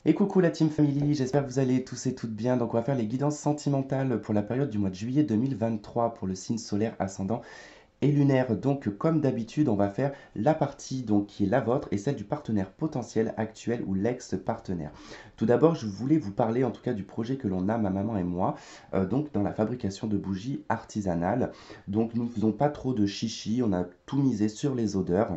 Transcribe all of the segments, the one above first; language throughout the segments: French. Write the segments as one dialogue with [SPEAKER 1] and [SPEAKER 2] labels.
[SPEAKER 1] Et coucou la Team Family, j'espère que vous allez tous et toutes bien. Donc on va faire les guidances sentimentales pour la période du mois de juillet 2023 pour le signe solaire ascendant et lunaire. Donc comme d'habitude, on va faire la partie donc qui est la vôtre et celle du partenaire potentiel actuel ou l'ex-partenaire. Tout d'abord, je voulais vous parler en tout cas du projet que l'on a, ma maman et moi, donc dans la fabrication de bougies artisanales. Donc nous ne faisons pas trop de chichi, on a tout misé sur les odeurs.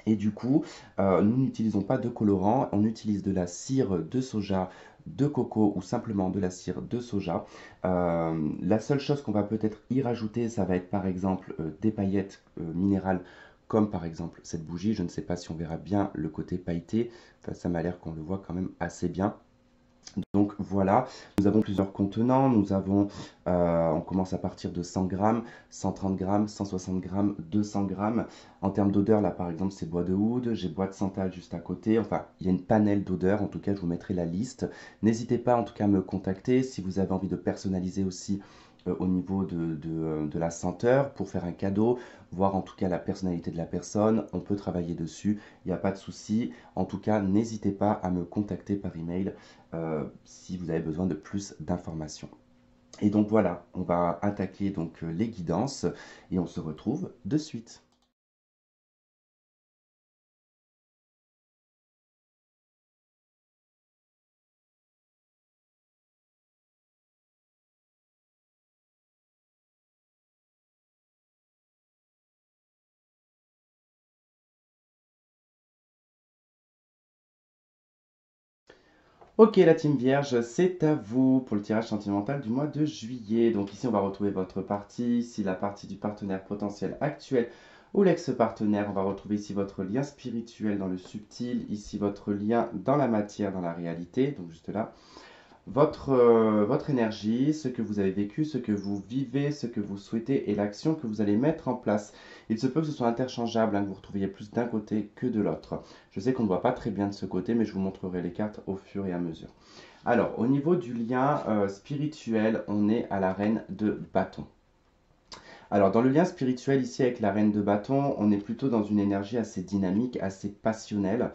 [SPEAKER 1] Et du coup, nous n'utilisons pas de colorant, on utilise de la cire de soja, de coco ou simplement de la cire de soja. La seule chose qu'on va peut-être y rajouter, ça va être par exemple des paillettes minérales, comme par exemple cette bougie. Je ne sais pas si on verra bien le côté pailleté, enfin, ça m'a l'air qu'on le voit quand même assez bien. Donc voilà, nous avons plusieurs contenants. On commence à partir de 100 grammes, 130 grammes, 160 grammes, 200 grammes. En termes d'odeur, là par exemple, c'est bois de oud, j'ai bois de santal juste à côté. Enfin, il y a une panel d'odeurs. En tout cas, je vous mettrai la liste. N'hésitez pas en tout cas à me contacter si vous avez envie de personnaliser aussi au niveau de la senteur pour faire un cadeau, voir en tout cas la personnalité de la personne. On peut travailler dessus, il n'y a pas de souci. En tout cas, n'hésitez pas à me contacter par email si vous avez besoin de plus d'informations. Et donc voilà, on va attaquer donc les guidances et on se retrouve de suite. Ok la team vierge, c'est à vous pour le tirage sentimental du mois de juillet. Donc ici on va retrouver votre partie, ici la partie du partenaire potentiel actuel ou l'ex-partenaire. On va retrouver ici votre lien spirituel dans le subtil, ici votre lien dans la matière, dans la réalité, donc juste là. Votre énergie, ce que vous avez vécu, ce que vous vivez, ce que vous souhaitez et l'action que vous allez mettre en place. Il se peut que ce soit interchangeable, que vous retrouviez plus d'un côté que de l'autre. Je sais qu'on ne voit pas très bien de ce côté, mais je vous montrerai les cartes au fur et à mesure. Alors, au niveau du lien spirituel, on est à la reine de bâton. Alors, dans le lien spirituel, ici avec la reine de bâton, on est plutôt dans une énergie assez dynamique, assez passionnelle.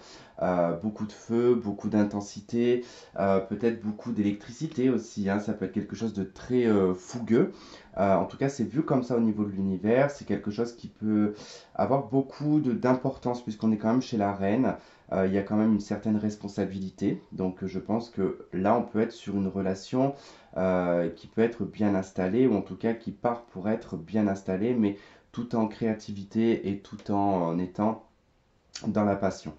[SPEAKER 1] Beaucoup de feu, beaucoup d'intensité, peut-être beaucoup d'électricité aussi, hein. Ça peut être quelque chose de très fougueux. En tout cas, c'est vu comme ça au niveau de l'univers. C'est quelque chose qui peut avoir beaucoup d'importance puisqu'on est quand même chez la reine. Il y a quand même une certaine responsabilité. Donc, je pense que là, on peut être sur une relation qui peut être bien installé, ou en tout cas qui part pour être bien installé, mais tout en créativité et tout en étant dans la passion.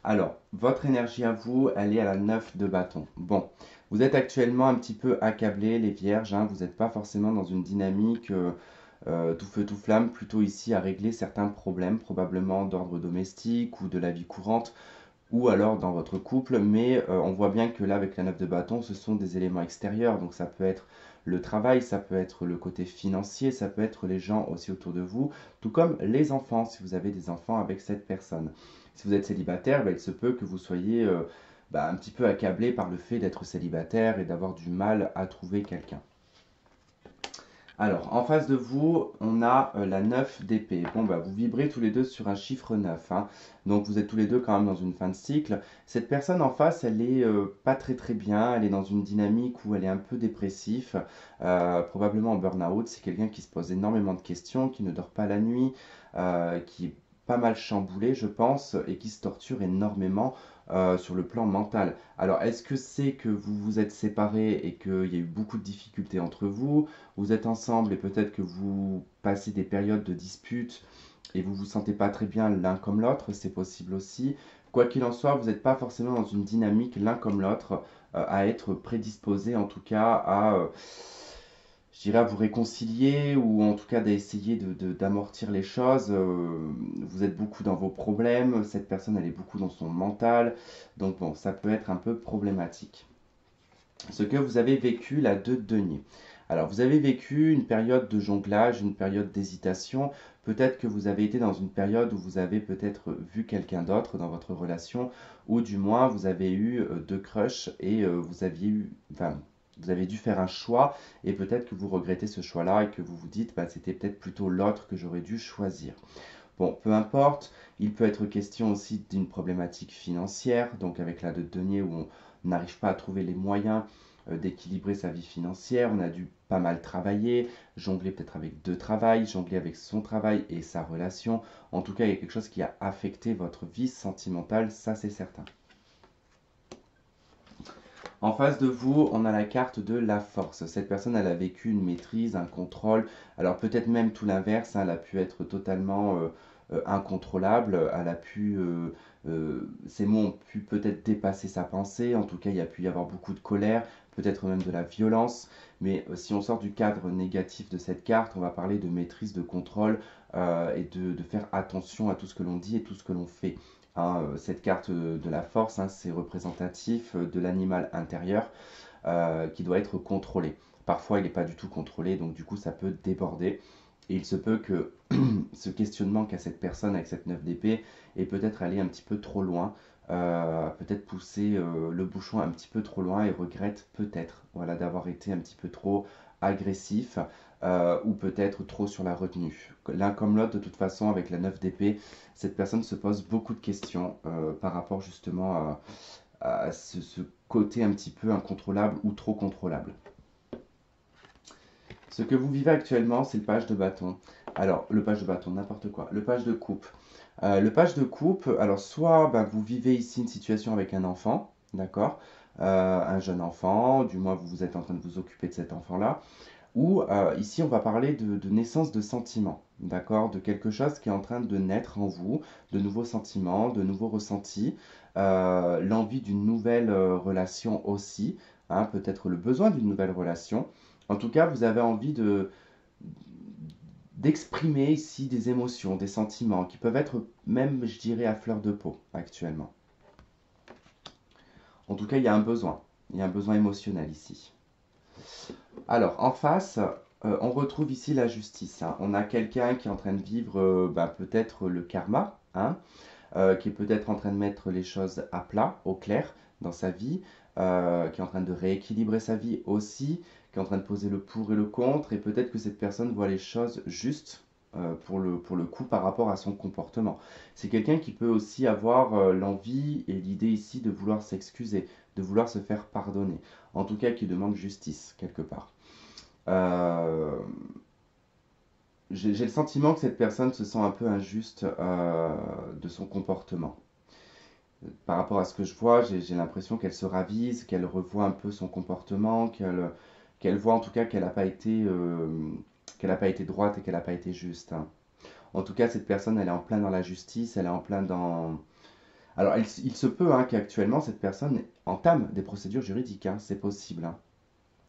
[SPEAKER 1] Alors, votre énergie à vous, elle est à la 9 de bâton. Bon, vous êtes actuellement un petit peu accablés, les vierges, hein, vous n'êtes pas forcément dans une dynamique tout feu tout flamme, plutôt ici à régler certains problèmes, probablement d'ordre domestique ou de la vie courante, ou alors dans votre couple, mais on voit bien que là, avec la 9 de bâton, ce sont des éléments extérieurs, donc ça peut être le travail, ça peut être le côté financier, ça peut être les gens aussi autour de vous, tout comme les enfants, si vous avez des enfants avec cette personne. Si vous êtes célibataire, il se peut que vous soyez un petit peu accablé par le fait d'être célibataire et d'avoir du mal à trouver quelqu'un. Alors, en face de vous, on a la 9 d'épée. Bon, vous vibrez tous les deux sur un chiffre 9, hein. Donc, vous êtes tous les deux quand même dans une fin de cycle. Cette personne en face, elle est pas très très bien. Elle est dans une dynamique où elle est un peu dépressif, probablement en burn-out. C'est quelqu'un qui se pose énormément de questions, qui ne dort pas la nuit, qui est pas mal chamboulé, je pense, et qui se torture énormément sur le plan mental. Alors, est-ce que c'est que vous vous êtes séparés et qu'il y a eu beaucoup de difficultés entre vous? Vous êtes ensemble et peut-être que vous passez des périodes de dispute et vous vous sentez pas très bien l'un comme l'autre, c'est possible aussi. Quoi qu'il en soit, vous n'êtes pas forcément dans une dynamique l'un comme l'autre à être prédisposé en tout cas à, je dirais, à vous réconcilier ou en tout cas d'essayer d'amortir les choses. Vous êtes beaucoup dans vos problèmes, cette personne elle est beaucoup dans son mental, donc bon, ça peut être un peu problématique. Ce que vous avez vécu, la 2 de denier. Alors, vous avez vécu une période de jonglage, une période d'hésitation. Peut-être que vous avez été dans une période où vous avez peut-être vu quelqu'un d'autre dans votre relation, ou du moins vous avez eu deux crushs et vous avez dû faire un choix, et peut-être que vous regrettez ce choix-là et que vous vous dites, c'était peut-être plutôt l'autre que j'aurais dû choisir. Bon, peu importe, il peut être question aussi d'une problématique financière, donc avec la de denier où on n'arrive pas à trouver les moyens d'équilibrer sa vie financière, on a dû pas mal travailler, jongler peut-être avec deux travails, jongler avec son travail et sa relation. En tout cas, il y a quelque chose qui a affecté votre vie sentimentale, ça c'est certain. En face de vous, on a la carte de la force. Cette personne, elle a vécu une maîtrise, un contrôle. Alors peut-être même tout l'inverse, hein, elle a pu être totalement incontrôlable. Elle a pu, ces mots ont pu peut-être dépasser sa pensée. En tout cas, il y a pu y avoir beaucoup de colère, peut-être même de la violence. Mais si on sort du cadre négatif de cette carte, on va parler de maîtrise, de contrôle et de faire attention à tout ce que l'on dit et tout ce que l'on fait. Hein, cette carte de la force, hein, c'est représentatif de l'animal intérieur qui doit être contrôlé. Parfois, il n'est pas du tout contrôlé, donc du coup, ça peut déborder. Et il se peut que ce questionnement qu'a cette personne avec cette 9 d'épée est peut-être allé un petit peu trop loin, peut-être pousser le bouchon un petit peu trop loin et regrette peut-être voilà, d'avoir été un petit peu trop agressif ou peut-être trop sur la retenue. L'un comme l'autre, de toute façon, avec la 9 d'épée, cette personne se pose beaucoup de questions par rapport justement à ce côté un petit peu incontrôlable ou trop contrôlable. Ce que vous vivez actuellement, c'est le page de bâton. Alors, le page de bâton, n'importe quoi. Le page de coupe. Le page de coupe, alors soit vous vivez ici une situation avec un enfant, d'accord, un jeune enfant, du moins vous êtes en train de vous occuper de cet enfant-là, ou ici on va parler de naissance de sentiments, d'accord, de quelque chose qui est en train de naître en vous, de nouveaux sentiments, de nouveaux ressentis, l'envie d'une nouvelle relation aussi, hein, peut-être le besoin d'une nouvelle relation. En tout cas, vous avez envie d'exprimer ici des émotions, des sentiments qui peuvent être même, je dirais, à fleur de peau actuellement. En tout cas, il y a un besoin. Il y a un besoin émotionnel ici. Alors, en face, on retrouve ici la justice. Hein. On a quelqu'un qui est en train de vivre peut-être le karma, hein, qui est peut-être en train de mettre les choses à plat, au clair dans sa vie, qui est en train de rééquilibrer sa vie aussi, qui est en train de poser le pour et le contre, et peut-être que cette personne voit les choses justes pour le coup par rapport à son comportement. C'est quelqu'un qui peut aussi avoir l'envie et l'idée ici de vouloir s'excuser, de vouloir se faire pardonner, en tout cas qui demande justice quelque part. Euh, j'ai le sentiment que cette personne se sent un peu injuste de son comportement. Par rapport à ce que je vois, j'ai l'impression qu'elle se ravise, qu'elle revoit un peu son comportement, qu'elle voit en tout cas qu'elle n'a pas été droite et qu'elle n'a pas été juste. Hein. En tout cas, cette personne, elle est en plein dans la justice, elle est en plein dans... Alors, il se peut hein, qu'actuellement, cette personne entame des procédures juridiques, hein, c'est possible. Hein.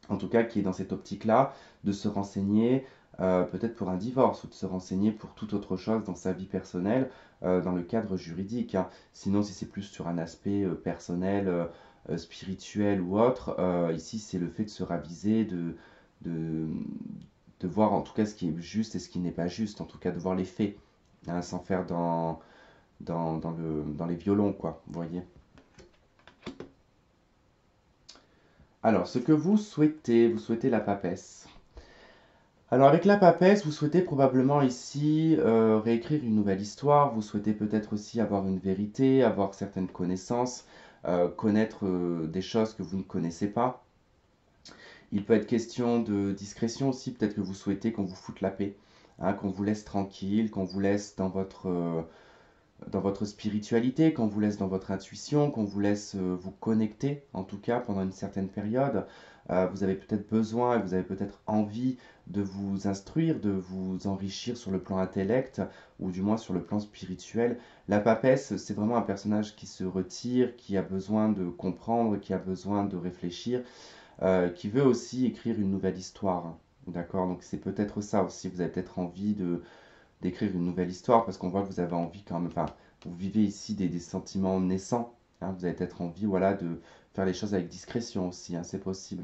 [SPEAKER 1] En tout cas, qui est dans cette optique-là, de se renseigner peut-être pour un divorce ou de se renseigner pour toute autre chose dans sa vie personnelle, dans le cadre juridique. Hein. Sinon, si c'est plus sur un aspect personnel, spirituel ou autre, ici, c'est le fait de se raviser, de, de voir en tout cas ce qui est juste et ce qui n'est pas juste, en tout cas de voir les faits, hein, sans faire dans les violons, quoi, vous voyez. Alors, ce que vous souhaitez la papesse. Alors avec la papesse, vous souhaitez probablement ici réécrire une nouvelle histoire, vous souhaitez peut-être aussi avoir une vérité, avoir certaines connaissances, connaître des choses que vous ne connaissez pas. Il peut être question de discrétion aussi, peut-être que vous souhaitez qu'on vous foute la paix, hein, qu'on vous laisse tranquille, qu'on vous laisse dans votre spiritualité, qu'on vous laisse dans votre intuition, qu'on vous laisse vous connecter, en tout cas pendant une certaine période. Vous avez peut-être besoin et vous avez peut-être envie de vous instruire, de vous enrichir sur le plan intellect ou du moins sur le plan spirituel. La papesse, c'est vraiment un personnage qui se retire, qui a besoin de comprendre, qui a besoin de réfléchir, qui veut aussi écrire une nouvelle histoire. D'accord? Donc c'est peut-être ça aussi, vous avez peut-être envie d'écrire une nouvelle histoire parce qu'on voit que vous avez envie quand même, enfin, vous vivez ici des sentiments naissants, hein, vous avez peut-être envie voilà, de faire les choses avec discrétion aussi, hein, c'est possible.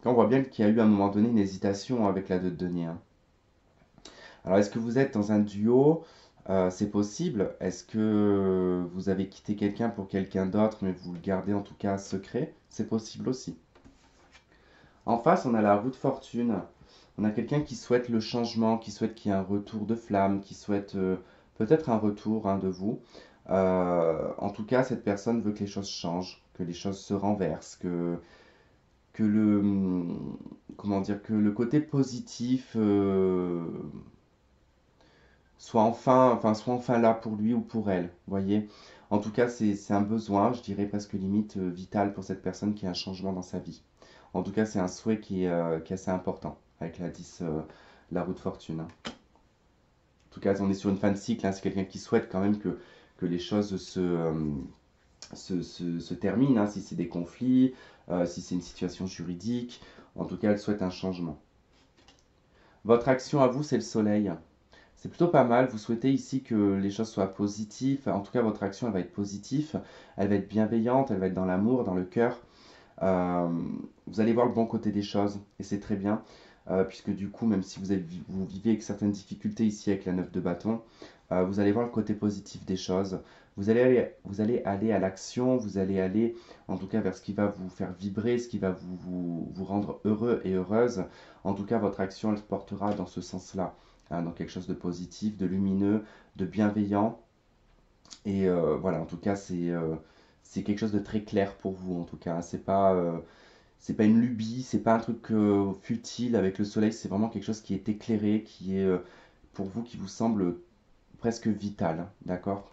[SPEAKER 1] Donc, on voit bien qu'il y a eu à un moment donné une hésitation avec la de denier. Hein. Alors est-ce que vous êtes dans un duo? C'est possible. Est-ce que vous avez quitté quelqu'un pour quelqu'un d'autre mais vous le gardez en tout cas secret? C'est possible aussi. En face, on a la roue de fortune. On a quelqu'un qui souhaite le changement, qui souhaite qu'il y ait un retour de flamme, qui souhaite peut-être un retour de vous. En tout cas, cette personne veut que les choses changent, que les choses se renversent, que comment dire, que le côté positif soit enfin là pour lui ou pour elle, voyez. En tout cas, c'est un besoin, je dirais presque limite vital pour cette personne qui a un changement dans sa vie. En tout cas, c'est un souhait qui est assez important avec la 10, la roue de fortune, hein. En tout cas, on est sur une fin de cycle, hein. C'est quelqu'un qui souhaite quand même que les choses se terminent, hein, si c'est des conflits, si c'est une situation juridique. En tout cas, elle souhaite un changement. Votre action à vous, c'est le soleil. C'est plutôt pas mal. Vous souhaitez ici que les choses soient positives. En tout cas, votre action, elle va être positive. Elle va être bienveillante. Elle va être dans l'amour, dans le cœur. Euh, vous allez voir le bon côté des choses. Et c'est très bien. Puisque du coup, même si vous vivez avec certaines difficultés ici avec la 9 de bâton, vous allez voir le côté positif des choses. Vous allez aller à l'action. Vous allez aller, en tout cas, vers ce qui va vous faire vibrer, ce qui va vous rendre heureux et heureuse. En tout cas, votre action, elle se portera dans ce sens-là, hein, dans quelque chose de positif, de lumineux, de bienveillant. Et voilà, en tout cas, c'est quelque chose de très clair pour vous, en tout cas. C'est pas une lubie, c'est pas un truc futile avec le soleil, c'est vraiment quelque chose qui est éclairé, qui est pour vous, qui vous semble presque vital, hein, d'accord?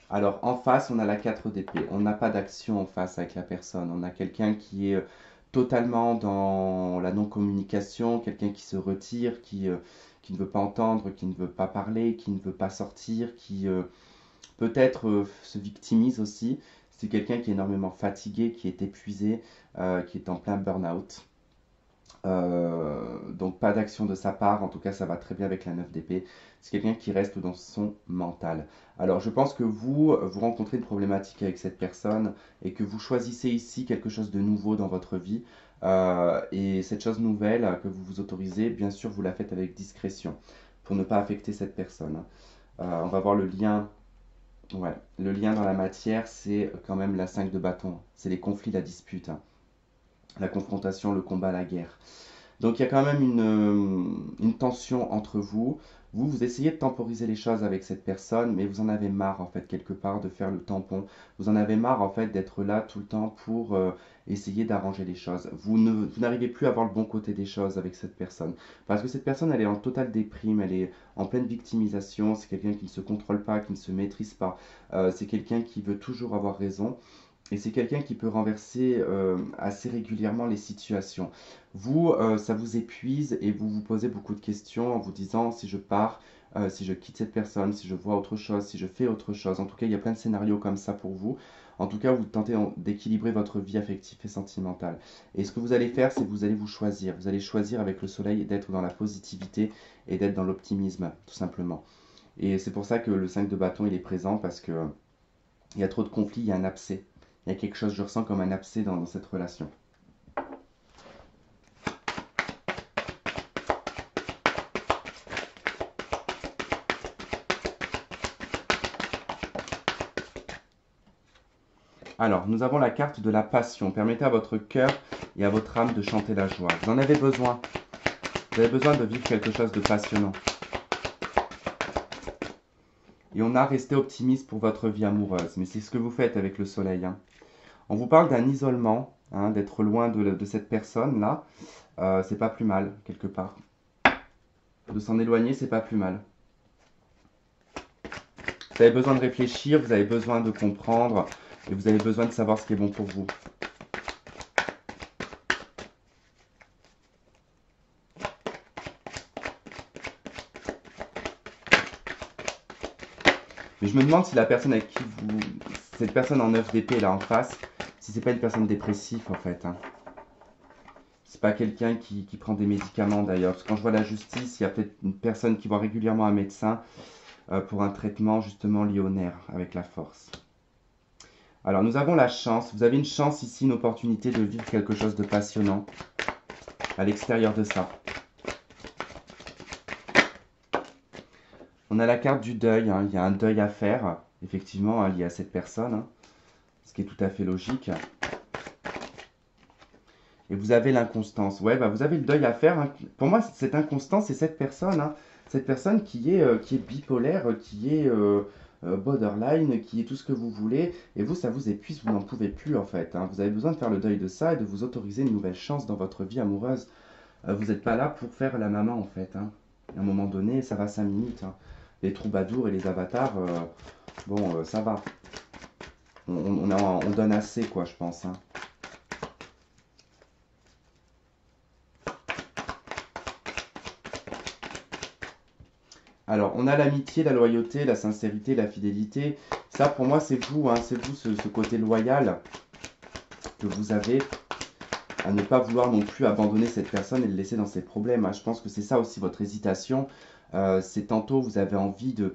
[SPEAKER 1] Alors, en face, on a la 4 d'épée. On n'a pas d'action en face avec la personne. On a quelqu'un qui est totalement dans la non-communication, quelqu'un qui se retire, qui ne veut pas entendre, qui ne veut pas parler, qui ne veut pas sortir, qui peut-être se victimise aussi. C'est quelqu'un qui est énormément fatigué, qui est épuisé, qui est en plein burn-out. Donc pas d'action de sa part, en tout cas ça va très bien avec la 9 d'épée. C'est quelqu'un qui reste dans son mental. Alors je pense que vous rencontrez une problématique avec cette personne et que vous choisissez ici quelque chose de nouveau dans votre vie. Et cette chose nouvelle que vous vous autorisez, bien sûr vous la faites avec discrétion pour ne pas affecter cette personne. On va voir le lien. Ouais, le lien dans la matière, c'est quand même la 5 de bâton. C'est les conflits, la dispute, hein. La confrontation, le combat, la guerre. Donc il y a quand même une tension entre vous. Vous essayez de temporiser les choses avec cette personne, mais vous en avez marre en fait quelque part de faire le tampon. Vous en avez marre en fait d'être là tout le temps pour essayer d'arranger les choses. Vous n'arrivez plus à voir le bon côté des choses avec cette personne. Parce que cette personne, elle est en totale déprime, elle est en pleine victimisation. C'est quelqu'un qui ne se contrôle pas, qui ne se maîtrise pas. C'est quelqu'un qui veut toujours avoir raison. Et c'est quelqu'un qui peut renverser assez régulièrement les situations. Vous, ça vous épuise et vous vous posez beaucoup de questions en vous disant si je pars, si je quitte cette personne, si je vois autre chose, si je fais autre chose. En tout cas, il y a plein de scénarios comme ça pour vous. En tout cas, vous tentez d'équilibrer votre vie affective et sentimentale. Et ce que vous allez faire, c'est que vous allez vous choisir. Vous allez choisir avec le soleil d'être dans la positivité et d'être dans l'optimisme, tout simplement. Et c'est pour ça que le 5 de bâton, il est présent parce que il y a trop de conflits, il y a un abcès. Il y a quelque chose, je ressens comme un abcès dans cette relation. Alors, nous avons la carte de la passion. Permettez à votre cœur et à votre âme de chanter la joie. Vous en avez besoin. Vous avez besoin de vivre quelque chose de passionnant. Et on a resté optimiste pour votre vie amoureuse. Mais c'est ce que vous faites avec le soleil, hein. On vous parle d'un isolement, hein, d'être loin de cette personne-là. C'est pas plus mal, quelque part. De s'en éloigner, c'est pas plus mal. Vous avez besoin de réfléchir, vous avez besoin de comprendre et vous avez besoin de savoir ce qui est bon pour vous. Mais je me demande si la personne avec qui vous... Cette personne en 9 d'épée là en face, si c'est pas une personne dépressive en fait, hein. C'est pas quelqu'un qui prend des médicaments d'ailleurs. Parce que quand je vois la justice, il y a peut-être une personne qui voit régulièrement un médecin pour un traitement justement lié au nerf avec la force. Alors nous avons la chance, vous avez une chance ici, une opportunité de vivre quelque chose de passionnant à l'extérieur de ça. On a la carte du deuil, hein. Il y a un deuil à faire, effectivement, hein, lié à cette personne, hein, ce qui est tout à fait logique. Et vous avez l'inconstance. Ouais, bah vous avez le deuil à faire, hein. Pour moi, cette inconstance, c'est cette personne, hein. Cette personne qui est bipolaire, qui est borderline, qui est tout ce que vous voulez. Et vous, ça vous épuise, vous n'en pouvez plus en fait, hein. Vous avez besoin de faire le deuil de ça et de vous autoriser une nouvelle chance dans votre vie amoureuse. Vous n'êtes pas là pour faire la maman en fait, hein. À un moment donné, ça va 5 minutes, hein. Les troubadours et les avatars, bon, ça va. On donne assez, quoi, je pense, hein. Alors, on a l'amitié, la loyauté, la sincérité, la fidélité. Ça, pour moi, c'est vous, hein. C'est vous, ce côté loyal que vous avez à ne pas vouloir non plus abandonner cette personne et le laisser dans ses problèmes, hein. Je pense que c'est ça aussi votre hésitation. C'est tantôt vous avez envie de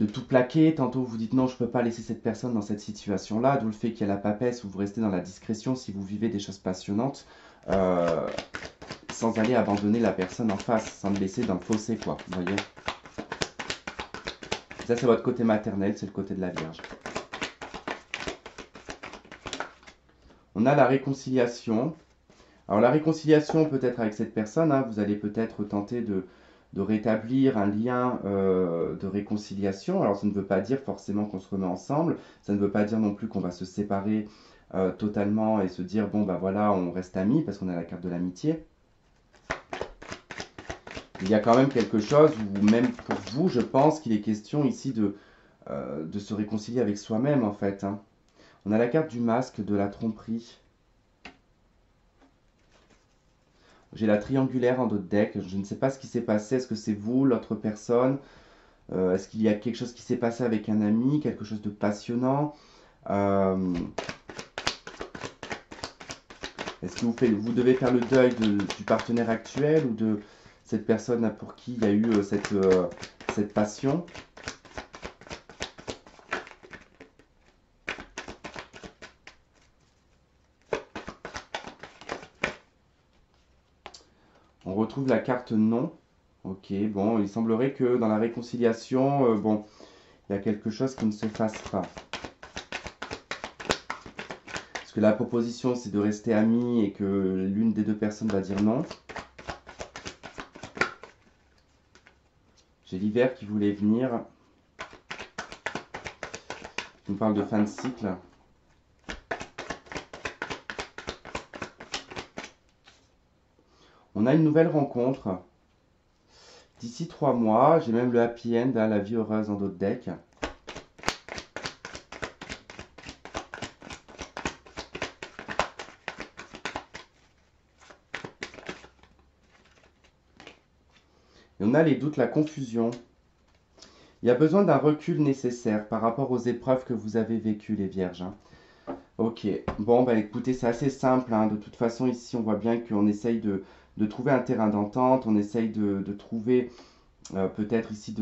[SPEAKER 1] tout plaquer, tantôt vous dites non, je ne peux pas laisser cette personne dans cette situation-là, d'où le fait qu'il y a la papesse où vous restez dans la discrétion si vous vivez des choses passionnantes, euh, sans aller abandonner la personne en face, sans le laisser dans le fossé, quoi, vous voyez. Ça, c'est votre côté maternel, c'est le côté de la Vierge. On a la réconciliation. Alors la réconciliation peut-être avec cette personne, hein, vous allez peut-être tenter de rétablir un lien de réconciliation. Alors ça ne veut pas dire forcément qu'on se remet ensemble, ça ne veut pas dire non plus qu'on va se séparer totalement et se dire bon bah voilà on reste amis parce qu'on a la carte de l'amitié. Il y a quand même quelque chose où même pour vous je pense qu'il est question ici de se réconcilier avec soi-même en fait, hein. On a la carte du masque, de la tromperie. J'ai la triangulaire en dos de deck. Je ne sais pas ce qui s'est passé. Est-ce que c'est vous, l'autre personne? Est-ce qu'il y a quelque chose qui s'est passé avec un ami? Quelque chose de passionnant? Euh, Est-ce que vous devez faire le deuil du partenaire actuel ou de cette personne pour qui il y a eu cette passion? On retrouve la carte non. Ok, bon, il semblerait que dans la réconciliation, bon, il y a quelque chose qui ne se fasse pas. Parce que la proposition, c'est de rester amis et que l'une des deux personnes va dire non. J'ai l'hiver qui voulait venir. On parle de fin de cycle. On a une nouvelle rencontre. D'ici 3 mois, j'ai même le happy end, hein, la vie heureuse en d'autres decks. Et on a les doutes, la confusion. Il y a besoin d'un recul nécessaire par rapport aux épreuves que vous avez vécues, les vierges, hein. Ok, bon, bah écoutez, c'est assez simple, hein. De toute façon, ici, on voit bien qu'on essaye de trouver un terrain d'entente, on essaye de trouver peut-être ici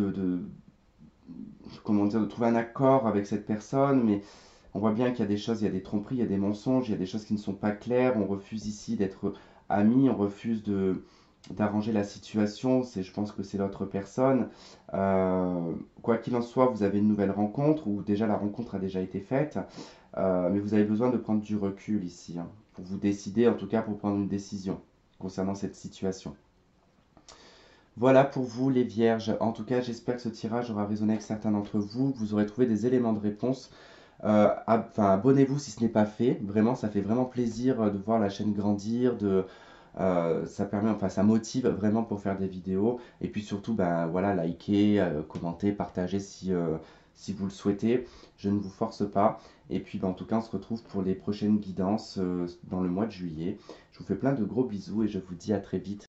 [SPEAKER 1] comment dire, de trouver un accord avec cette personne, mais on voit bien qu'il y a des choses, il y a des tromperies, il y a des mensonges, il y a des choses qui ne sont pas claires. On refuse ici d'être amis, on refuse d'arranger la situation. Je pense que c'est l'autre personne. Quoi qu'il en soit, vous avez une nouvelle rencontre, ou déjà la rencontre a déjà été faite, mais vous avez besoin de prendre du recul ici, hein, pour vous décider, en tout cas pour prendre une décision concernant cette situation. Voilà pour vous les vierges. En tout cas, j'espère que ce tirage aura résonné avec certains d'entre vous. Vous aurez trouvé des éléments de réponse. Enfin, abonnez-vous si ce n'est pas fait. Vraiment, ça fait vraiment plaisir de voir la chaîne grandir. Ça permet, enfin, ça motive vraiment pour faire des vidéos. Et puis surtout, ben voilà, likez, commentez, partagez si vous le souhaitez. Je ne vous force pas. Et puis, ben, en tout cas, on se retrouve pour les prochaines guidances dans le mois de juillet. Je vous fais plein de gros bisous et je vous dis à très vite.